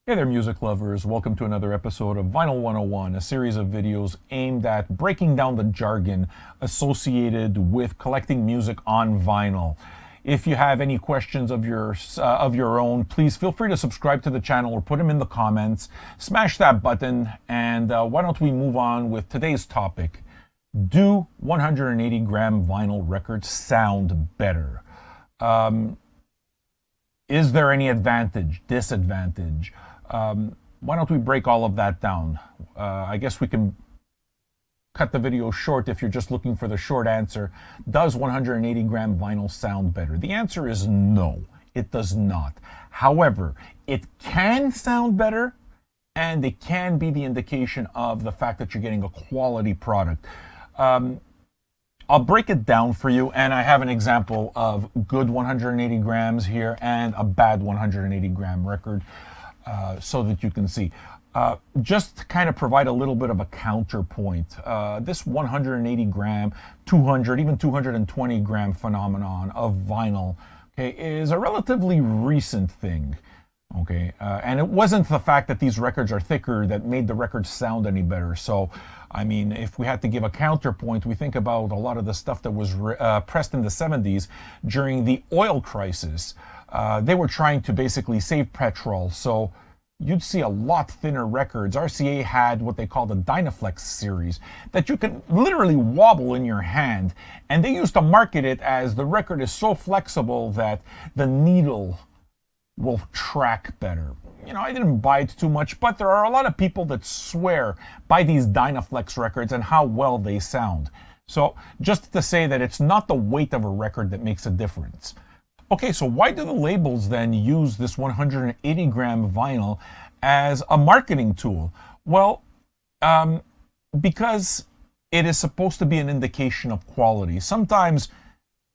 Hey there, music lovers. Welcome to another episode of Vinyl 101, a series of videos aimed at breaking down the jargon associated with collecting music on vinyl. If you have any questions of your own, please feel free to subscribe to the channel or put them in the comments. Smash that button, and why don't we move on with today's topic? Do 180-gram vinyl records sound better? Is there any advantage, disadvantage? Why don't we break all of that down? I guess we can cut the video short if you're just looking for the short answer. Does 180-gram vinyl sound better? The answer is no, it does not. However, it can sound better, and it can be the indication of the fact that you're getting a quality product. I'll break it down for you, and I have an example of good 180 grams here and a bad 180 gram record so that you can see. Just to kind of provide a little bit of a counterpoint, this 180 gram, 200, even 220 gram phenomenon of vinyl, okay, is a relatively recent thing. Okay, and it wasn't the fact that these records are thicker that made the records sound any better. So, I mean, if we had to give a counterpoint, we think about a lot of the stuff that was pressed in the 70s during the oil crisis. They were trying to basically save petrol, so you'd see a lot thinner records. RCA had what they called the Dynaflex series that you can literally wobble in your hand, and they used to market it as the record is so flexible that the needle will track better. You know, I didn't buy it too much, but there are a lot of people that swear by these Dynaflex records and how well they sound. So just to say that it's not the weight of a record that makes a difference. Okay, so why do the labels then use this 180 gram vinyl as a marketing tool? Well, because it is supposed to be an indication of quality. Sometimes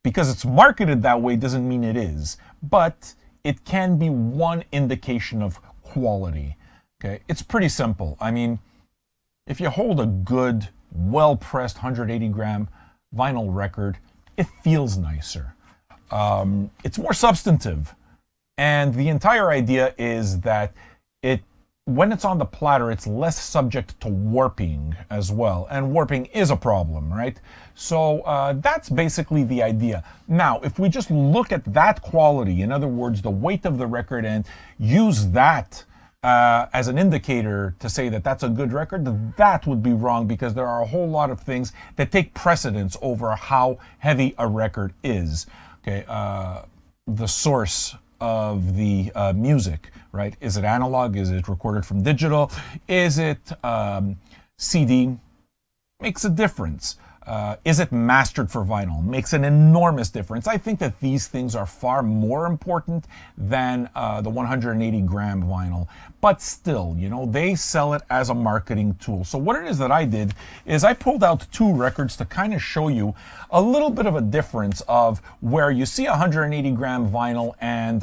because it's marketed that way doesn't mean it is, but it can be one indication of quality. Okay, it's pretty simple. I mean, if you hold a good, well-pressed 180 gram vinyl record, it feels nicer. It's more substantive. And the entire idea is that when it's on the platter, it's less subject to warping as well. And warping is a problem, right? So that's basically the idea. Now, if we just look at that quality, in other words, the weight of the record, and use that as an indicator to say that that's a good record, that would be wrong, because there are a whole lot of things that take precedence over how heavy a record is. Okay, the source of the music, right? Is it analog? Is it recorded from digital? Is it CD? Makes a difference. Is it mastered for vinyl? Makes an enormous difference. I think that these things are far more important than the 180 gram vinyl. But still, you know, they sell it as a marketing tool. So what it is that I did is I pulled out two records to kind of show you a little bit of a difference of where you see 180 gram vinyl and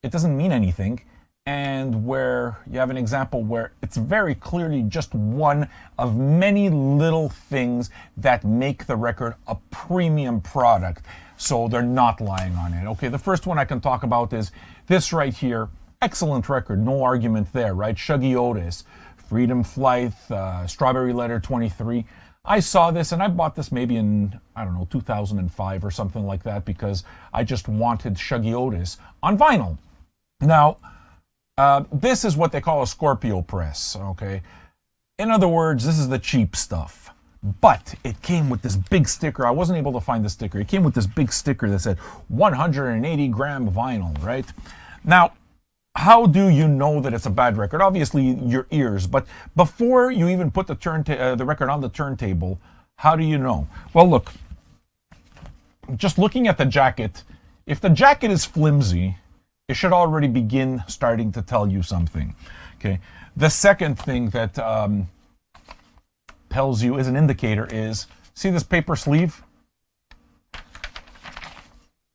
it doesn't mean anything, and where you have an example where it's very clearly just one of many little things that make the record a premium product, so they're not lying on it. Okay, the first one I can talk about is this right here. Excellent record, no argument there, right? Shuggy Otis, Freedom Flight, Strawberry Letter 23. I saw this and I bought this maybe in, I don't know, 2005 or something like that, because I just wanted Shuggy Otis on vinyl. Now, this is what they call a Scorpio press, okay? In other words, this is the cheap stuff. But it came with this big sticker. I wasn't able to find the sticker. It came with this big sticker that said 180 gram vinyl, right? Now, how do you know that it's a bad record? Obviously, your ears. But before you even put the record on the turntable, how do you know? Well, look, just looking at the jacket, if the jacket is flimsy, it should already begin starting to tell you something. Okay. The second thing that tells you is an indicator is, see this paper sleeve?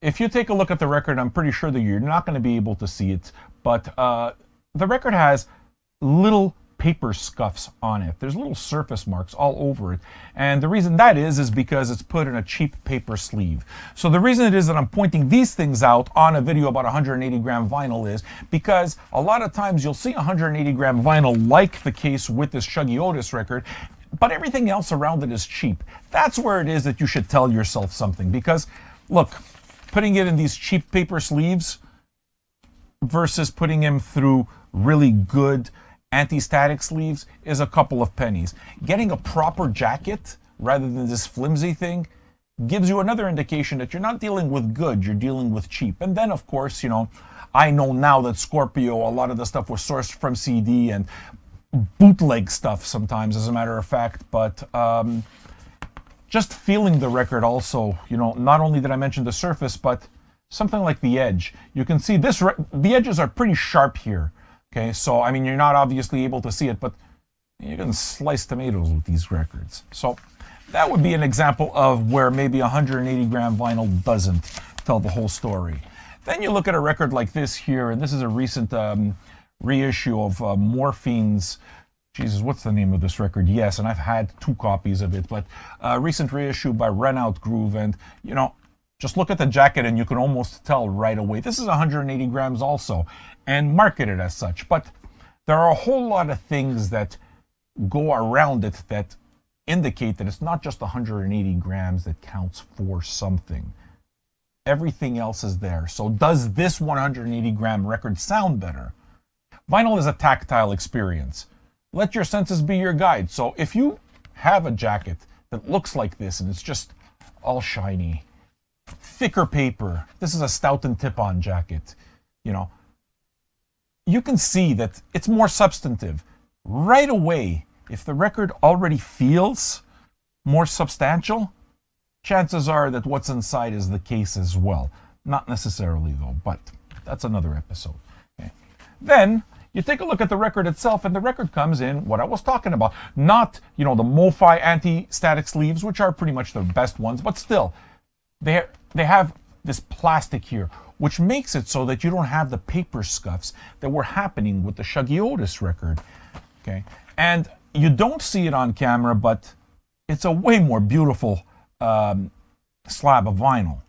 If you take a look at the record, I'm pretty sure that you're not going to be able to see it, but the record has little paper scuffs on it. There's little surface marks all over it. And the reason that is because it's put in a cheap paper sleeve. So the reason it is that I'm pointing these things out on a video about 180 gram vinyl is because a lot of times you'll see 180 gram vinyl, like the case with this Shuggy Otis record, but everything else around it is cheap. That's where it is that you should tell yourself something, because look, putting it in these cheap paper sleeves versus putting him through really good anti-static sleeves is a couple of pennies. Getting a proper jacket rather than this flimsy thing gives you another indication that you're not dealing with good, you're dealing with cheap. And then of course, you know, I know now that Scorpio, a lot of the stuff was sourced from CD and bootleg stuff sometimes, as a matter of fact, but just feeling the record also, you know, not only did I mention the surface, but something like the edge. You can see this, the edges are pretty sharp here. Okay, so I mean, you're not obviously able to see it, but you can slice tomatoes with these records. So that would be an example of where maybe 180 gram vinyl doesn't tell the whole story. Then you look at a record like this here, and this is a recent reissue of Morphine's, Jesus, what's the name of this record? Yes, and I've had 2 copies of it, but a recent reissue by Runout Groove, and you know, just look at the jacket and you can almost tell right away. This is 180 grams also, and marketed as such. But there are a whole lot of things that go around it that indicate that it's not just 180 grams that counts for something. Everything else is there. So does this 180 gram record sound better? Vinyl is a tactile experience. Let your senses be your guide. So if you have a jacket that looks like this and it's just all shiny, thicker paper, this is a Stoughton tip-on jacket, you know, you can see that it's more substantive. Right away, if the record already feels more substantial, chances are that what's inside is the case as well. Not necessarily though, but that's another episode. Okay. Then you take a look at the record itself, and the record comes in what I was talking about. Not, you know, the MoFi anti-static sleeves, which are pretty much the best ones, but still, they have this plastic here, which makes it so that you don't have the paper scuffs that were happening with the Shuggy Otis record. Okay, and you don't see it on camera, but it's a way more beautiful slab of vinyl.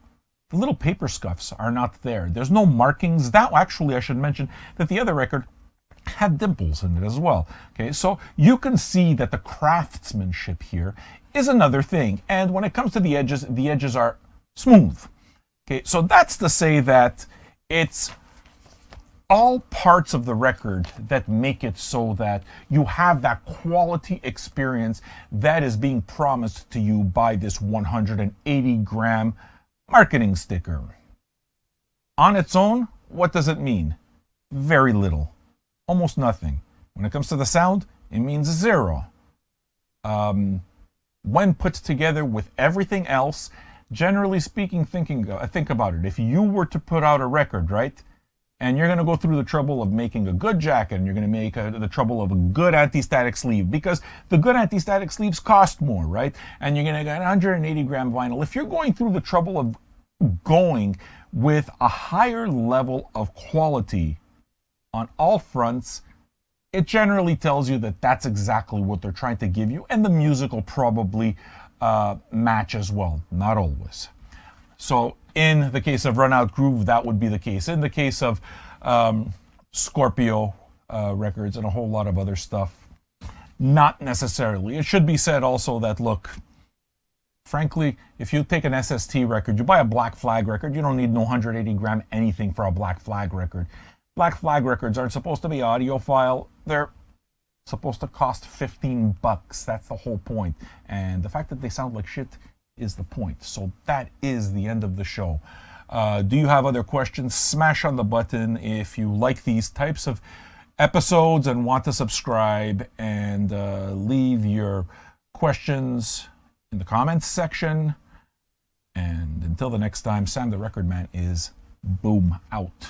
The little paper scuffs are not there. There's no markings. That actually, I should mention that the other record had dimples in it as well. Okay, so you can see that the craftsmanship here is another thing. And when it comes to the edges are smooth. Okay, so that's to say that it's all parts of the record that make it so that you have that quality experience that is being promised to you by this 180 gram marketing sticker. On its own, what does it mean? Very little. Almost nothing. When it comes to the sound, it means 0. When put together with everything else, generally speaking, think about it. If you were to put out a record, right, and you're going to go through the trouble of making a good jacket, and you're going to make the trouble of a good anti-static sleeve, because the good anti-static sleeves cost more, right? And you're going to get 180 gram vinyl. If you're going through the trouble of going with a higher level of quality on all fronts, it generally tells you that that's exactly what they're trying to give you, and the music will probably match as well. Not always. So in the case of Runout Groove, that would be the case. In the case of Scorpio records and a whole lot of other stuff, not necessarily. It should be said also that, look, frankly, if you take an SST record, you buy a Black Flag record, you don't need no 180 gram anything for a Black Flag record. Black Flag records aren't supposed to be audiophile. They're supposed to cost $15. That's the whole point. And the fact that they sound like shit is the point. So that is the end of the show. Do you have other questions? Smash on the button if you like these types of episodes and want to subscribe, and leave your questions in the comments section. And until the next time, Sam the Record Man is boom out.